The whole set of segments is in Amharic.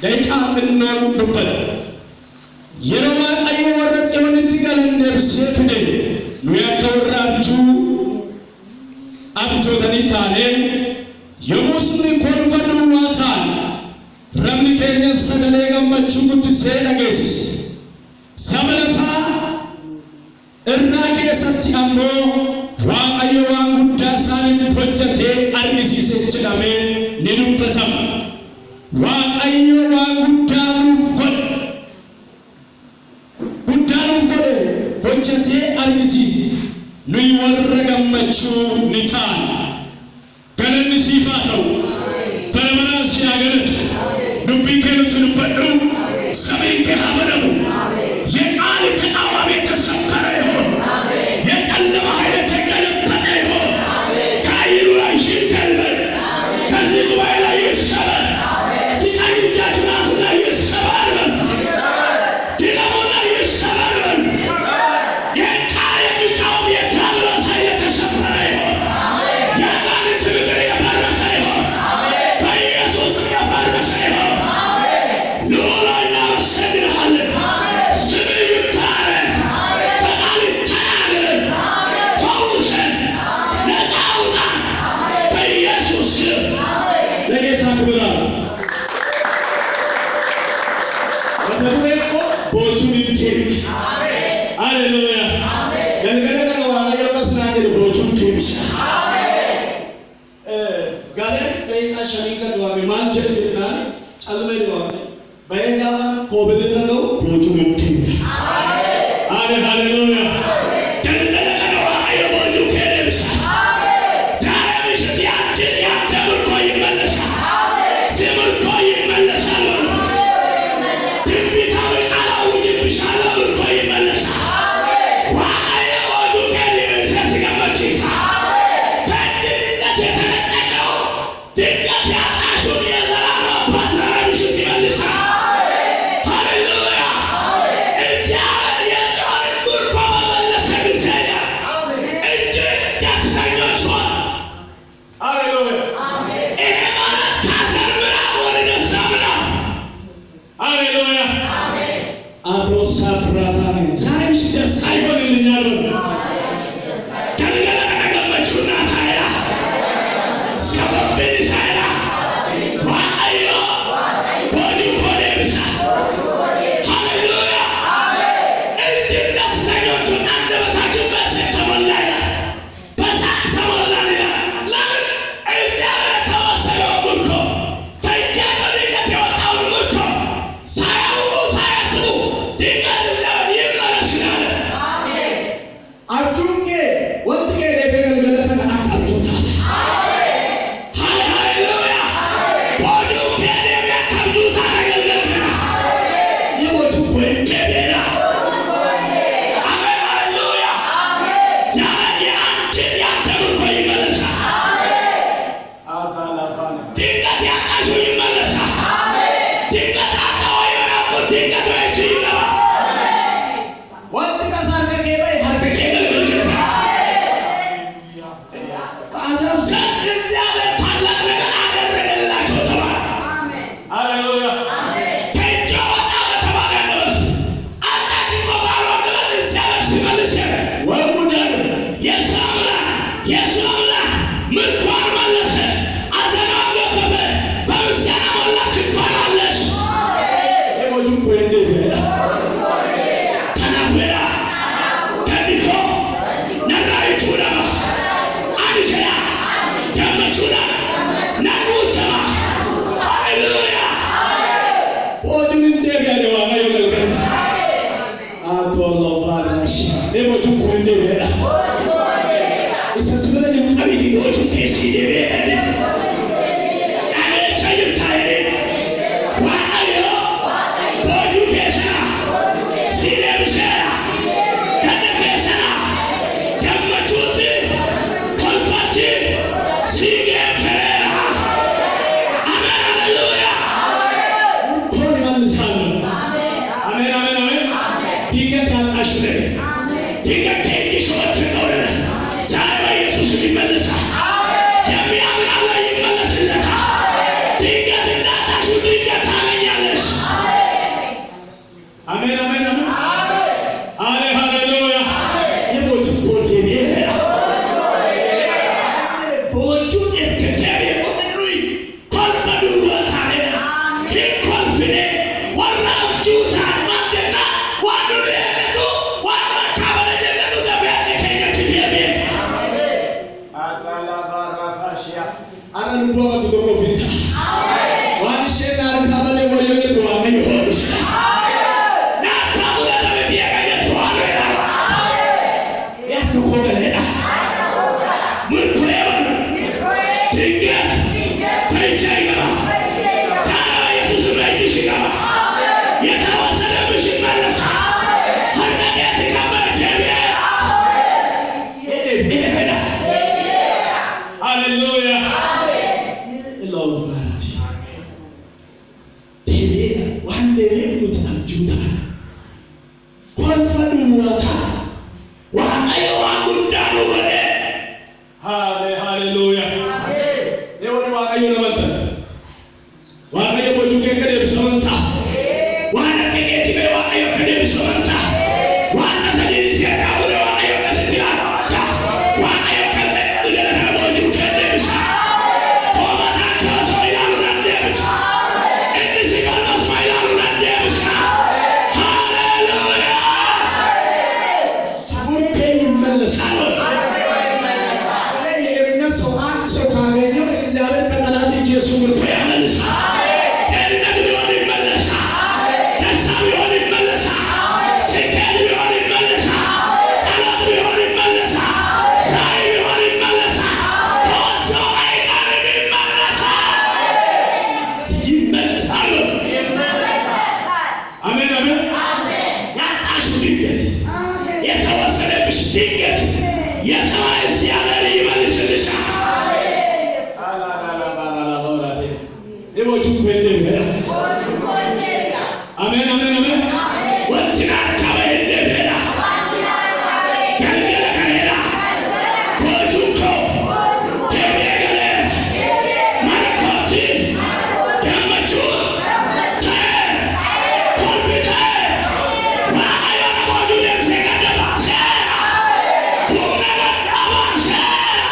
ደቂቃቅናን ዱበል የረዋቀይ ወረጽዮን እንትገለነ ብሴፍደ ኑያተወራብቹ አብጆተኒ ታኔ የሙስኒ ኮንፈዱ ዋታን ረምኒ ኬኛ ሰገሌ ገመቹ ጉድሴ ደጌሲስ ሰበለፋ እራ ኬሰቲ አሞ waaqayyo waan guddaa isaaniif hojjetee argisiise jedhamee ni dubbatama. Waaqayyo waan guddaa nuuf godhe hojjetee argisiise. Nuyi warra gammachuu ni taana. Galanni siif haa ta'u. Barabaraan si haa galatu. Dubbiin kee nutti dubbadhu. Samiin kee haa banamu. የቃል ተቃዋሚ ተሰበረ ይሁን። የጨለማ ኃይል ተገለበጠ ይሁን። ከአየሩ ላይ ይሽተልበል። ከዚህ ጉባኤ ላይ ይሰበር። ሲቃኝ እጃችሁ ራሱ ላይ ይሰበር በል። ድነሞ ላይ ይሰበር በል። የቃል የሚቃወም የዲያብሎስ ኃይል የተሰበረ ይሁን። የአጋንንት ምክር የፈረሰ ይሁን። በኢየሱስ ስም የፈረሰ ይሁን። ልዑል ሆይ እናመሰግንሃለን። Bojuun deebi. Haleluya. Galgala kana waaqayyo basnaa jedhe bojuun deebisa. Galeen beekaa shanii gad waame maal jedhe jedhaan calmee waame. Baay'inaan koobelirra ga'u bojuun deebi. Haleluya. Galgala kana waaqayyo bojuun deebisa. Zaara bishati yaadde murkoo yimmalasa. Si murkoo yimmalasa. የሚያምን አላህ ይመለስለታል። ድንገት እንዳታሹ ድንገት ታገኛለህ። ይመለሳል። የእምነት ሰው አንድ ሰው ካገኘው እግዚአብሔር ከጠላት እጅ የሱ ምርኮ ያመልሳል። ጤንነት ቢሆን ይመለሳል። ደስታ ቢሆን ይመለሳል። ስኬት ቢሆን ይመለሳል። ጸሎት ቢሆን ይመለሳል። ራእይ ቢሆን ይመለሳል። ተወሶ አይቀርም ይመለሳል። አሜን አሜን። ያጣሽው ድንገት የተወሰደብሽ ድንገት የሰማይ እግዚአብሔር ይመልስልሻል። ቦጁን ኮንደር አሜን አሜን አሜን። ወንትና አካባቢ እንደበላ ያልገለ ከሌላ ቦጁን ኮ ደቢ'e ማለኮት ገመቹ ሸር ኮምፒውተር ዋአዮና ቦጁን የምሰገደባ ሸር ሁነገጠባ ሸር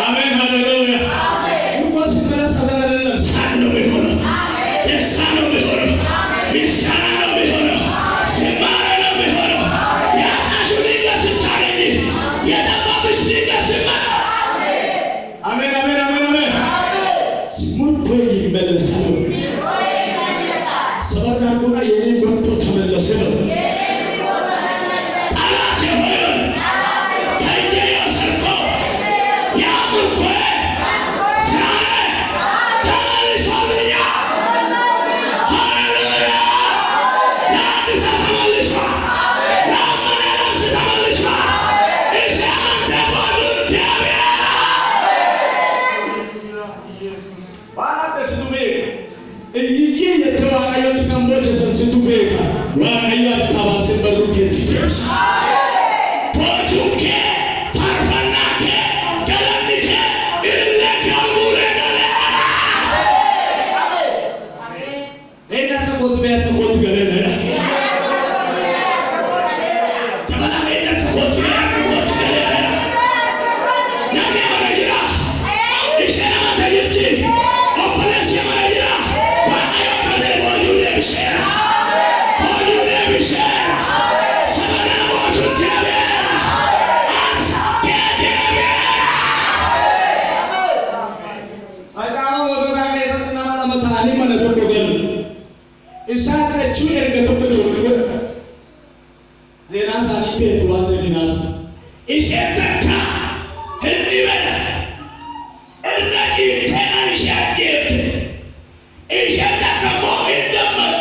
አሜን ሃሌሉያ። ንጉስ መለስ ተዘለለም ሳን ነው የሚሆነው። ደስታ ነው የሚሆነው። ምስጋና ነው የሚሆነው። ዝማሬ ነው የሚሆነው። ያጣሽው ድንገት ስታገኝ፣ የጠፋብሽ ድንገት ሲመለስ አሜን አሜን አሜን አሜን። ምርኮ ይመለሳል። ሰበር አድርጎና የኔ ምርኮ ተመለሰ ነው። ጠላቴ ሆይ ከእጄ የወሰድከው ያ ምርኮዬ ዛሬ ተመልሶልኛል። ሃሌሉያ። ለአዲስ ተመልሷል። ለአመነ ነፍስ ተመልሷል። እሺ አንተ ቦጁን ደቢ'e ዋናደስቱ ቤካ እይዬ የተዋቀዮች ከምቦች የሰስቱ ቤካ ዋቀዮ አካባሴ በሩ ኬት ይደርስ ቦጁን ኬ ፋርፈና ኬ ገለኒ ኬ ኢልለ ከሙሬ ገለ ኤናተ ኮት ቤት ኮት ገለ ነራ ከበላ ኤናተ ኮት ቤት ኮት ገለ ነራ ነሜ ማረጅራ ኢሸና ማተጅቲ ኦፕሬስ የማረጅራ ዋቀዮ ካለ ቦጁን የብሸራ ቦጁን የብሸራ ሰበና ቦጁን ደቢ'e አንሳ ደቢ'e አቃማ ወዶና ከሰጥና ማለመታኒ ማለት ወደገል ኢሳታቹ ኤርገቶበዶ ዜና ሳኒ ቤት ዋለ ዲናስ ኢሸተካ ህሊበለ እንደቂ ተናን ሻገት ኢሸተከሞ እንደመጥ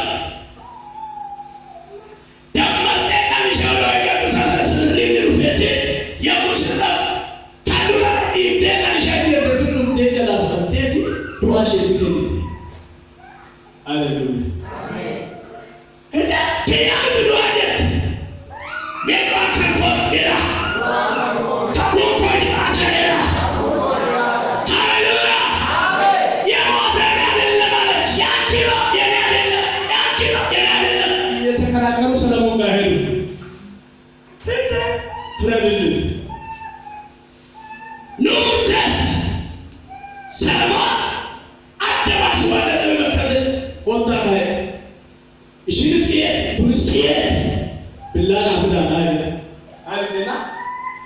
ደመጠ ካንሻው ያገሩ ሳሰስን ሊሩፈቴ የሙሽራ ካዱራ ኢንቴ ካንሻገ በስኑ ደገላ ፈቴቲ ዱአሽ ይገኝ ሃሌሉያ አሜን። እዳ ከያም ዱአደት ሜባ ከኮቴራ ከኮኮጅ አተራ ሃሌሉያ አሜን። የሞተ አይደለም ማለት ያንቺ ነው የኔ አይደለም፣ ያንቺ ነው የኔ አይደለም እየተከራከሩ ሰለሞን ጋር ሄዱ። ፍረድልን ኑሙተስ ሰለሞን አደባሽ ወደ ለመከዘ ወጣ ኢሽንስኪየት ቱንስኪየት ብላና ፍዳና አይደና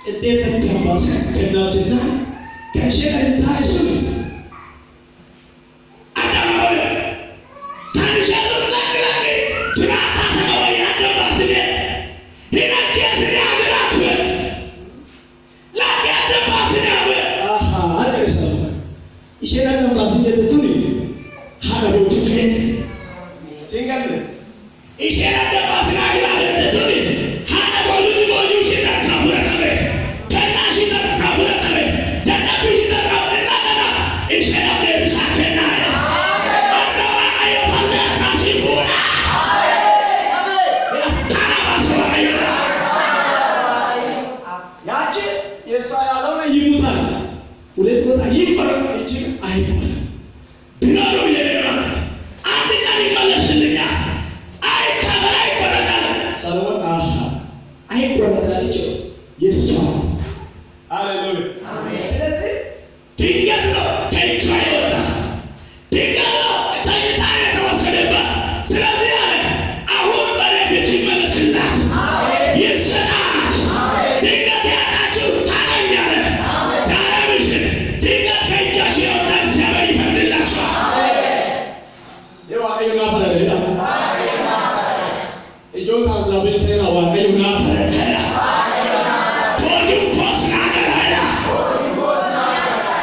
ቅጤት ተንካባስ ከናውትና ከሸከር ታይሱን አዳማው ታንሸሩ ለግላግ ትራታ ሰማው ያደባስ ሄናኪያስ ያገራኩት ላቢያደባስ ነው አሃ አደረሰው ኢሸና ደባስ እንደቱኒ ሃዳቦቹ ከት ሲንገል ኢሸና ደባስ ናግራደቱኒ ሃዳቦሉ ዲሞሉ ሽታ ካፉራተበ ከናሽ ካፉራተበ ደናብሽ ደራበና ደና ኢሸና ደብሳ ከና አራዋ አየፋለ ካሲፉና ያቺ የሷ ያለውን ይሙታል ሁለት ቦታ ይቆረጥ እቺ አይቆረጥ ቢኖሩ የሌለው አንድ ቀን ይመለስልኛል። አይቆረጣል ሰለሞን አይቆረጣል የሷ ሃሌሉያ አሜን። ስለዚህ ድንገት ነው ከእጇ የወጣ ድንገት ነው ተይታ የተወሰደባት። ስለዚህ አለ አሁን በኔ ፍቺ ይመለስላት ይሰጣት ድንገት ያጣችሁ ታገኛለህ ዛሬ ምሽት ድንገት ከእጃችሁ የወጣ እግዚአብሔር ይፈቅድላችኋል የዋቀዩ ናፈረደ እጆታ ዛቤል ተራ ዋቀዩ ናፈረደ ቦጁን ኮስና ገራዳ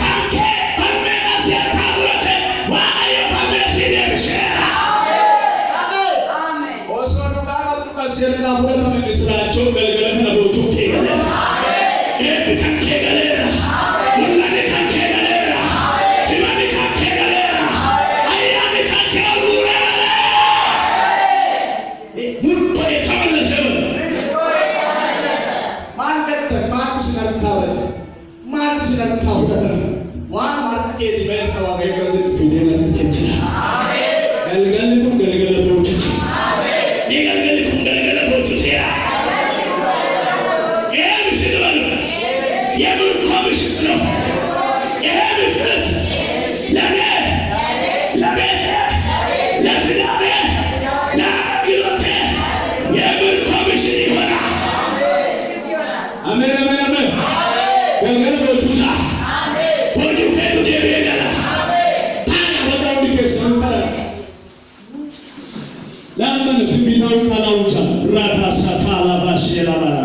ካንኬ ፈርሜና ሲያታብረተ ዋቀዩ ፈርሜሲ ደብሸራ ኦሶኑ ጋር ከሲርካ ሁለት መንስራቸው ገልገለ ነቦቹ ከገለ ኤብ ካንኬ ገለራ ወላኔ ካንኬ ገለራ ቲማኒ ካንኬ ገለራ አያኒ ካንኬ አሉራ ሙቶ የተመለሰ ማንገተ ማንስ ነካወለ ማንስ ነካወለ ዋን ማርኬ ዲቫይስ ተዋገ ከዚህ ፊደና ከትላ ገልገልኩም ገልገለቶች ይገልገልኩም ገልገለቶች ቴራ የምሽት በሉ የምርኮ ምሽት ነው የምሽት ለኔ ለቤቴ ለትዳሬ ለአገልግሎቴ የምርኮ ምሽት ይሆናል አሜን አሜን አሜን ገልገለ ቦጁታ ቦጁ ከቱ debi'e gala ታና ወዳው ዲከሰን ታራ ለምን ትንቢታዊ ቃል አውጃ ራታ ሳታላ ባሽላ ባላ